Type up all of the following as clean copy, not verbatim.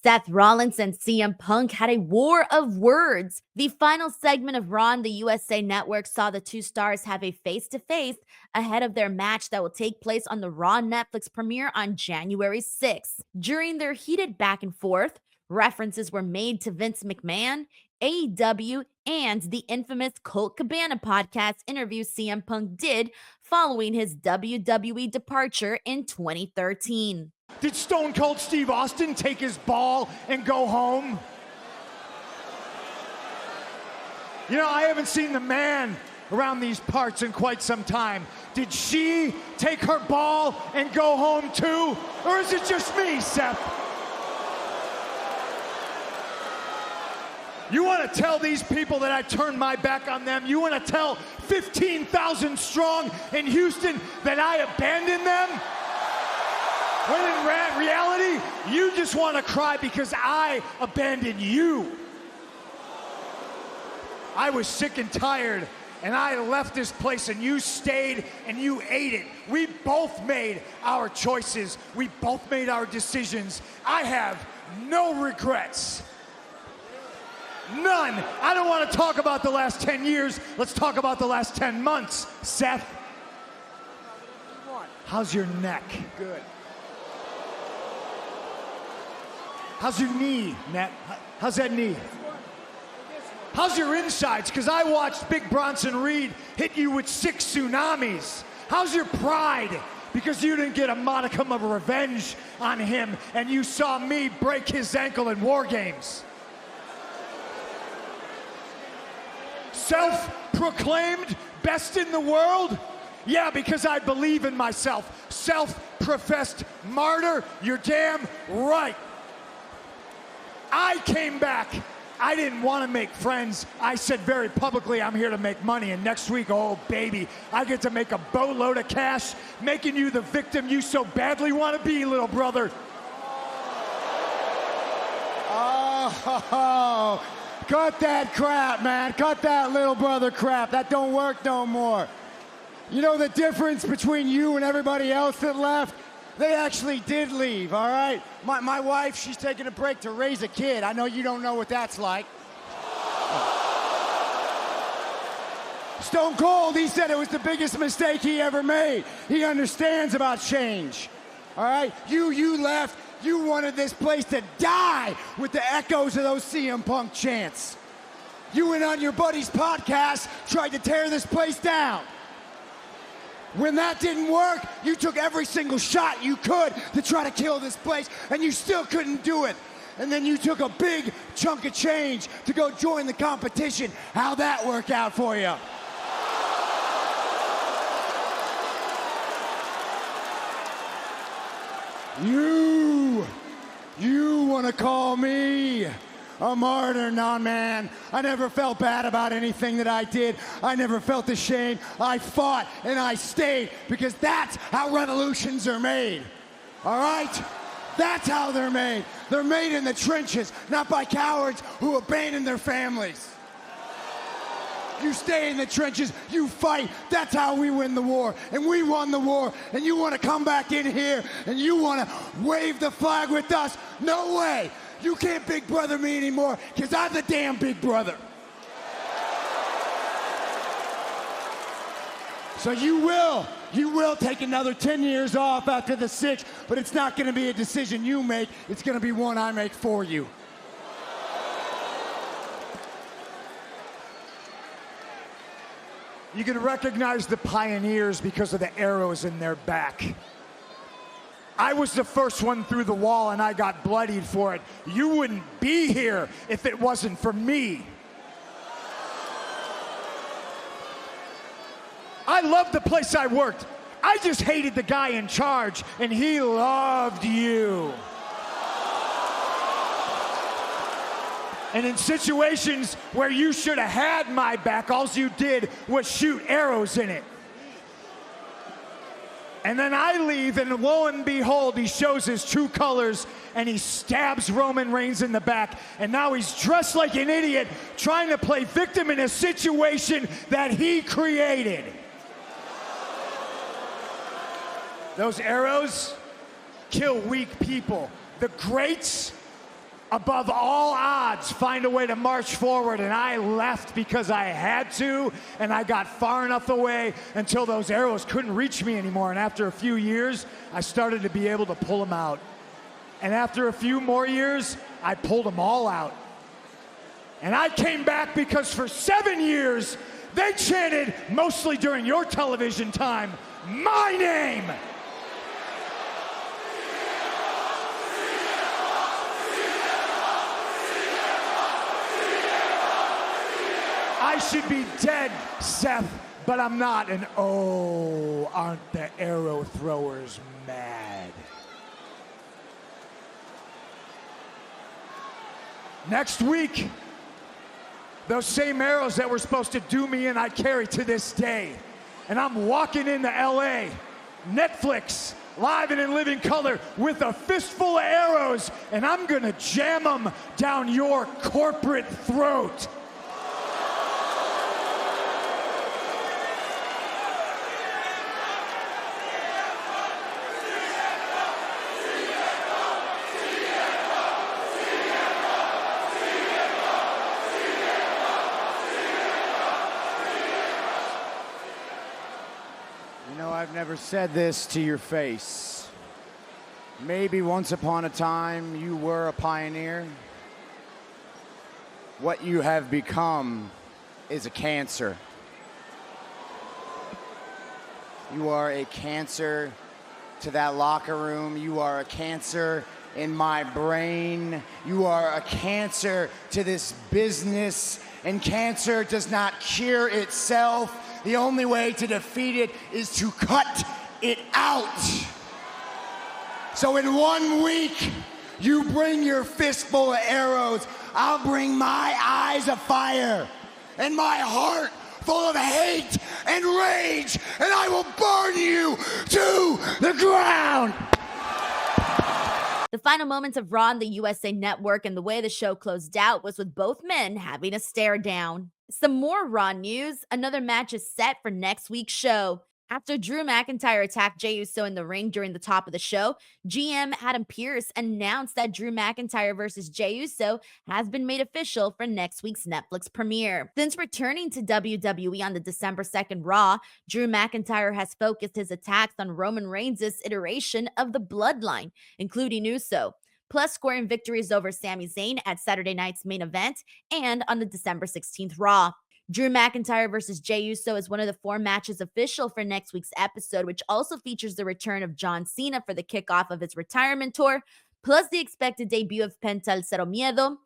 Seth Rollins and CM Punk had a war of words. The final segment of Raw on the USA Network saw the two stars have a face-to-face ahead of their match that will take place on the Raw Netflix premiere on January 6th. During their heated back and forth, references were made to Vince McMahon, AEW, and the infamous Colt Cabana podcast interview CM Punk did following his WWE departure in 2013. Did Stone Cold Steve Austin take his ball and go home? You know, I haven't seen the man around these parts in quite some time. Did she take her ball and go home too? Or is it just me, Seth? You want to tell these people that I turned my back on them? You want to tell 15,000 strong in Houston that I abandoned them? When in reality, you just want to cry because I abandoned you. I was sick and tired, and I left this place, and you stayed, and you ate it. We both made our choices. We both made our decisions. I have no regrets. None. I don't want to talk about the last 10 years. Let's talk about the last 10 months. Seth, how's your neck? Good. How's your knee, Nat? How's that knee? How's your insides? Because I watched Big Bronson Reed hit you with 6 tsunamis. How's your pride? Because you didn't get a modicum of revenge on him, and you saw me break his ankle in War Games. Self-proclaimed best in the world? Yeah, because I believe in myself. Self-professed martyr? You're damn right. I came back. I didn't want to make friends. I said very publicly, I'm here to make money. And next week, oh baby, I get to make a boatload of cash, making you the victim you so badly want to be, little brother. Oh, cut that crap, man. Cut that little brother crap. That don't work no more. You know the difference between you and everybody else that left? They actually did leave, all right? My wife, she's taking a break to raise a kid. I know you don't know what that's like. Stone Cold, he said it was the biggest mistake he ever made. He understands about change, all right? You left. You wanted this place to die with the echoes of those CM Punk chants. You went on your buddy's podcast, tried to tear this place down. When that didn't work, you took every single shot you could to try to kill this place, and you still couldn't do it. And then you took a big chunk of change to go join the competition. How'd that work out for you? You want to call me a martyr? Nah, man. I never felt bad about anything that I did. I never felt ashamed. I fought and I stayed because that's how revolutions are made. All right? That's how they're made. They're made in the trenches, not by cowards who abandon their families. You stay in the trenches, you fight. That's how we win the war. And we won the war. And you want to come back in here and you want to wave the flag with us? No way. You can't big brother me anymore because I'm the damn big brother. So you will take another 10 years off after the 6, but it's not going to be a decision you make. It's going to be one I make for you. You can recognize the pioneers because of the arrows in their back. I was the first one through the wall and I got bloodied for it. You wouldn't be here if it wasn't for me. I loved the place I worked. I just hated the guy in charge, and he loved you. And in situations where you should have had my back, all you did was shoot arrows in it. And then I leave, and lo and behold, he shows his true colors, and he stabs Roman Reigns in the back. And now he's dressed like an idiot, trying to play victim in a situation that he created. Those arrows kill weak people. The greats, above all odds, find a way to march forward, and I left because I had to, and I got far enough away until those arrows couldn't reach me anymore, and after a few years, I started to be able to pull them out. And after a few more years, I pulled them all out. And I came back because for 7 years, they chanted, mostly during your television time, my name. I should be dead, Seth, but I'm not, and oh, aren't the arrow throwers mad? Next week, those same arrows that were supposed to do me in, I carry to this day. And I'm walking into LA, Netflix, live and in living color, with a fistful of arrows, and I'm gonna jam them down your corporate throat. I've never said this to your face. Maybe once upon a time you were a pioneer. What you have become is a cancer. You are a cancer to that locker room. You are a cancer in my brain. You are a cancer to this business, and cancer does not cure itself. The only way to defeat it is to cut it out. So in 1 week, you bring your fistful of arrows. I'll bring my eyes of fire and my heart full of hate and rage, and I will burn you to the ground. The final moments of Raw on the USA Network and the way the show closed out was with both men having a stare down. Some more Raw news. Another match is set for next week's show. After Drew McIntyre attacked Jey Uso in the ring during the top of the show, GM Adam Pearce announced that Drew McIntyre versus Jey Uso has been made official for next week's Netflix premiere. Since returning to WWE on the December 2nd Raw, Drew McIntyre has focused his attacks on Roman Reigns' iteration of the Bloodline, including Uso, plus scoring victories over Sami Zayn at Saturday night's main event and on the December 16th Raw. Drew McIntyre versus Jey Uso is one of the 4 matches official for next week's episode, which also features the return of John Cena for the kickoff of his retirement tour, plus the expected debut of Penta El Zero Miedo,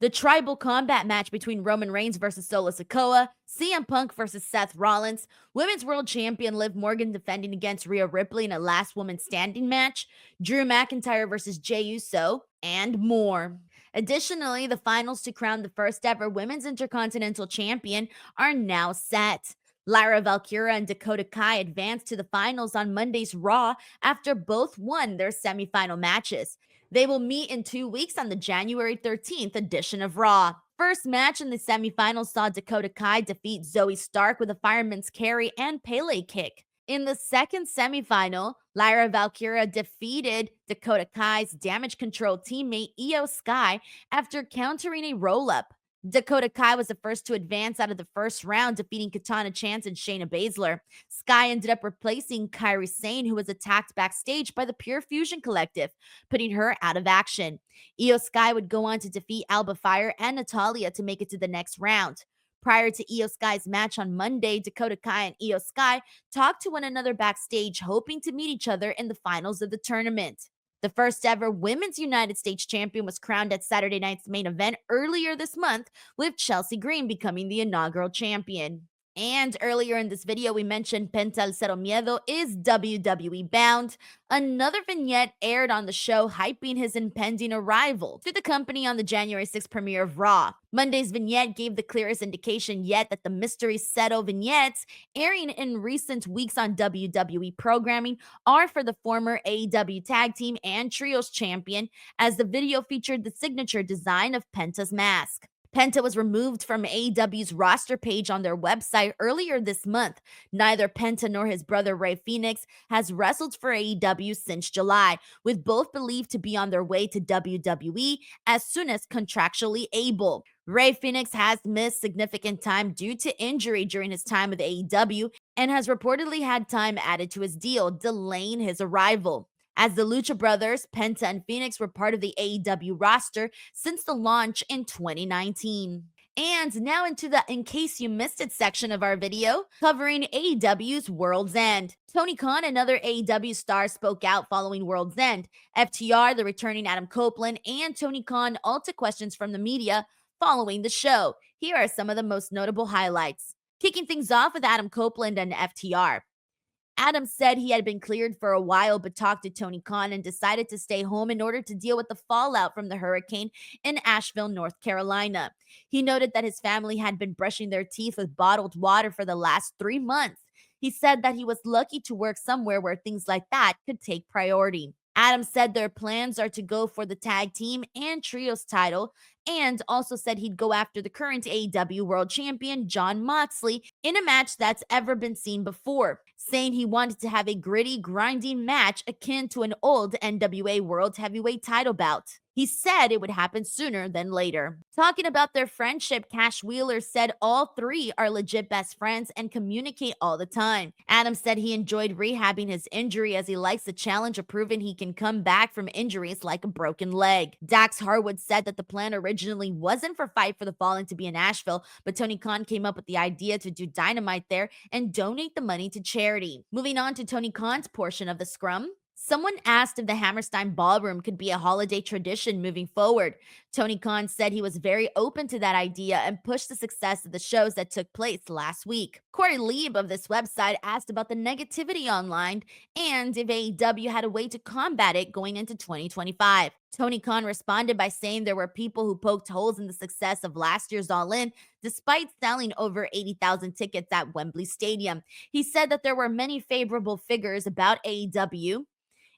the tribal combat match between Roman Reigns versus Solo Sikoa, CM Punk versus Seth Rollins, Women's World Champion Liv Morgan defending against Rhea Ripley in a last woman standing match, Drew McIntyre versus Jey Uso, and more. Additionally, the finals to crown the first ever Women's Intercontinental Champion are now set. Lyra Valkyria and Dakota Kai advanced to the finals on Monday's Raw after both won their semifinal matches. They will meet in 2 weeks on the January 13th edition of Raw. First match in the semifinals saw Dakota Kai defeat Zoe Stark with a fireman's carry and Pele kick. In the second semifinal, Lyra Valkyria defeated Dakota Kai's damage control teammate Io Sky after countering a roll-up. Dakota Kai was the first to advance out of the first round, defeating Katana Chance and Shayna Baszler. Sky ended up replacing Kairi Sane, who was attacked backstage by the Pure Fusion Collective, putting her out of action. Io Sky would go on to defeat Alba Fire and Natalya to make it to the next round. Prior to Io Sky's match on Monday, Dakota Kai and Io Sky talked to one another backstage, hoping to meet each other in the finals of the tournament. The first ever Women's United States Champion was crowned at Saturday night's main event earlier this month, with Chelsea Green becoming the inaugural champion. And earlier in this video, we mentioned Penta El Zero Miedo is WWE bound. Another vignette aired on the show, hyping his impending arrival to the company on the January 6th premiere of Raw. Monday's vignette gave the clearest indication yet that the mystery Seto vignettes airing in recent weeks on WWE programming are for the former AEW Tag Team and Trios champion, as the video featured the signature design of Penta's mask. Penta was removed from AEW's roster page on their website earlier this month. Neither Penta nor his brother Rey Fenix has wrestled for AEW since July, with both believed to be on their way to WWE as soon as contractually able. Rey Fenix has missed significant time due to injury during his time with AEW and has reportedly had time added to his deal, delaying his arrival. As the Lucha Brothers, Penta and Phoenix were part of the AEW roster since the launch in 2019. And now into the In Case You Missed It section of our video, covering AEW's Worlds End. Tony Khan and other AEW stars spoke out following Worlds End. FTR, the returning Adam Copeland, and Tony Khan all took questions from the media following the show. Here are some of the most notable highlights. Kicking things off with Adam Copeland and FTR. Adam said he had been cleared for a while but talked to Tony Khan and decided to stay home in order to deal with the fallout from the hurricane in Asheville, North Carolina. He noted that his family had been brushing their teeth with bottled water for the last 3 months. He said that he was lucky to work somewhere where things like that could take priority. Adam said their plans are to go for the tag team and trios title, and also said he'd go after the current AEW World Champion Jon Moxley in a match that's ever been seen before, saying he wanted to have a gritty, grinding match akin to an old NWA World Heavyweight title bout. He said it would happen sooner than later. Talking about their friendship, Cash Wheeler said all three are legit best friends and communicate all the time. Adam said he enjoyed rehabbing his injury as he likes the challenge of proving he can come back from injuries like a broken leg. Dax Harwood said that the plan originally wasn't for Fight for the Fallen to be in Asheville, but Tony Khan came up with the idea to do Dynamite there and donate the money to charity. Moving on to Tony Khan's portion of the scrum. Someone asked if the Hammerstein Ballroom could be a holiday tradition moving forward. Tony Khan said he was very open to that idea and pushed the success of the shows that took place last week. Corey Lieb of this website asked about the negativity online and if AEW had a way to combat it going into 2025. Tony Khan responded by saying there were people who poked holes in the success of last year's All In, despite selling over 80,000 tickets at Wembley Stadium. He said that there were many favorable figures about AEW,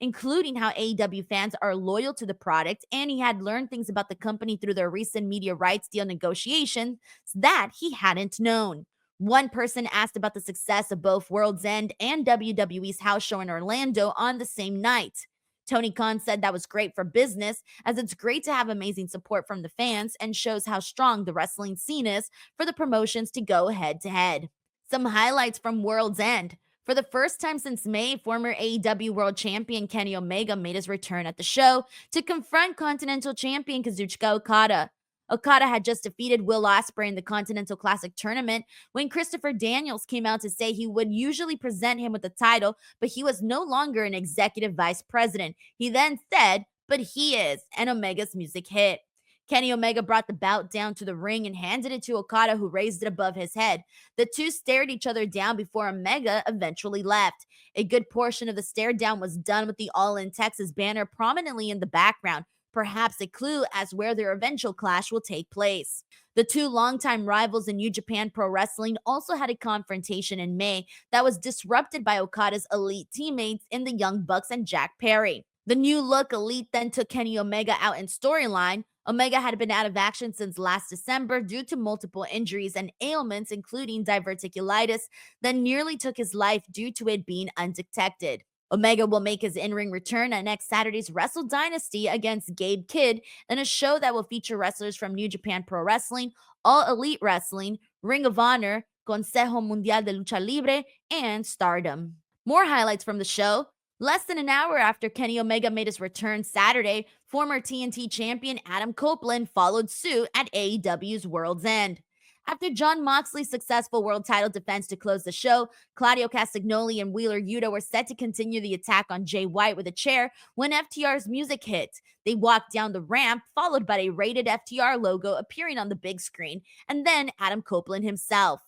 including how AEW fans are loyal to the product, and he had learned things about the company through their recent media rights deal negotiations that he hadn't known. One person asked about the success of both World's End and WWE's house show in Orlando on the same night. Tony Khan said that was great for business, as it's great to have amazing support from the fans and shows how strong the wrestling scene is for the promotions to go head to head. Some highlights from World's End. For the first time since May, former AEW World Champion Kenny Omega made his return at the show to confront Continental Champion Kazuchika Okada. Okada had just defeated Will Ospreay in the Continental Classic tournament when Christopher Daniels came out to say he would usually present him with the title, but he was no longer an executive vice president. He then said, "But he is," and Omega's music hit. Kenny Omega brought the bout down to the ring and handed it to Okada, who raised it above his head. The two stared each other down before Omega eventually left. A good portion of the stare down was done with the All In Texas banner prominently in the background, perhaps a clue as where their eventual clash will take place. The two longtime rivals in New Japan Pro Wrestling also had a confrontation in May that was disrupted by Okada's elite teammates in the Young Bucks and Jack Perry. The new look Elite then took Kenny Omega out in storyline. Omega had been out of action since last December due to multiple injuries and ailments, including diverticulitis, that nearly took his life due to it being undetected. Omega will make his in-ring return at next Saturday's Wrestle Dynasty against Gabe Kidd in a show that will feature wrestlers from New Japan Pro Wrestling, All Elite Wrestling, Ring of Honor, Consejo Mundial de Lucha Libre, and Stardom. More highlights from the show. Less than an hour after Kenny Omega made his return Saturday, former TNT champion Adam Copeland followed suit at AEW's World's End. After Jon Moxley's successful world title defense to close the show, Claudio Castagnoli and Wheeler Yuta were set to continue the attack on Jay White with a chair when FTR's music hit. They walked down the ramp, followed by a rated FTR logo appearing on the big screen, and then Adam Copeland himself.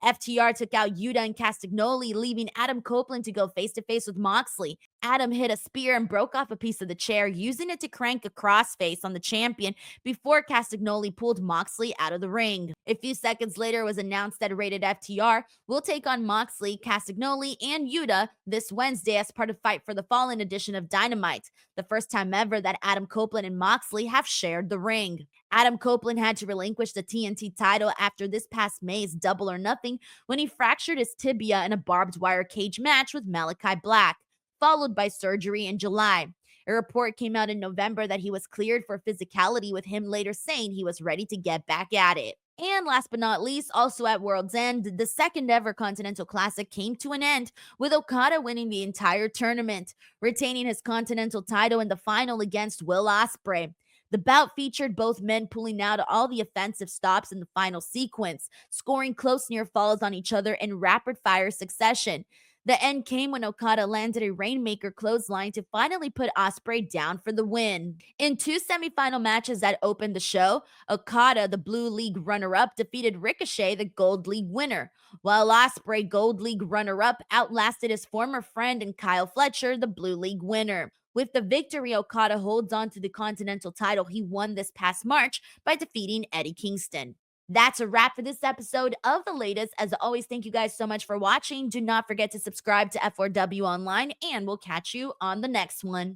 FTR took out Yuta and Castagnoli, leaving Adam Copeland to go face-to-face with Moxley. Adam hit a spear and broke off a piece of the chair, using it to crank a crossface on the champion before Castagnoli pulled Moxley out of the ring. A few seconds later, it was announced that Rated FTR will take on Moxley, Castagnoli, and Yuta this Wednesday as part of Fight for the Fallen edition of Dynamite, the first time ever that Adam Copeland and Moxley have shared the ring. Adam Copeland had to relinquish the TNT title after this past May's Double or Nothing when he fractured his tibia in a barbed wire cage match with Malachi Black, followed by surgery in July. A report came out in November that he was cleared for physicality, with him later saying he was ready to get back at it. And last but not least, also at World's End, the second ever Continental Classic came to an end, with Okada winning the entire tournament, retaining his Continental title in the final against Will Ospreay. The bout featured both men pulling out all the offensive stops in the final sequence, scoring close near falls on each other in rapid fire succession. The end came when Okada landed a Rainmaker clothesline to finally put Ospreay down for the win. In two semifinal matches that opened the show, Okada, the Blue League runner-up, defeated Ricochet, the Gold League winner, while Ospreay, Gold League runner-up, outlasted his former friend and Kyle Fletcher, the Blue League winner. With the victory, Okada holds on to the Continental title he won this past March by defeating Eddie Kingston. That's a wrap for this episode of The Latest. As always, thank you guys so much for watching. Do not forget to subscribe to F4W Online, and we'll catch you on the next one.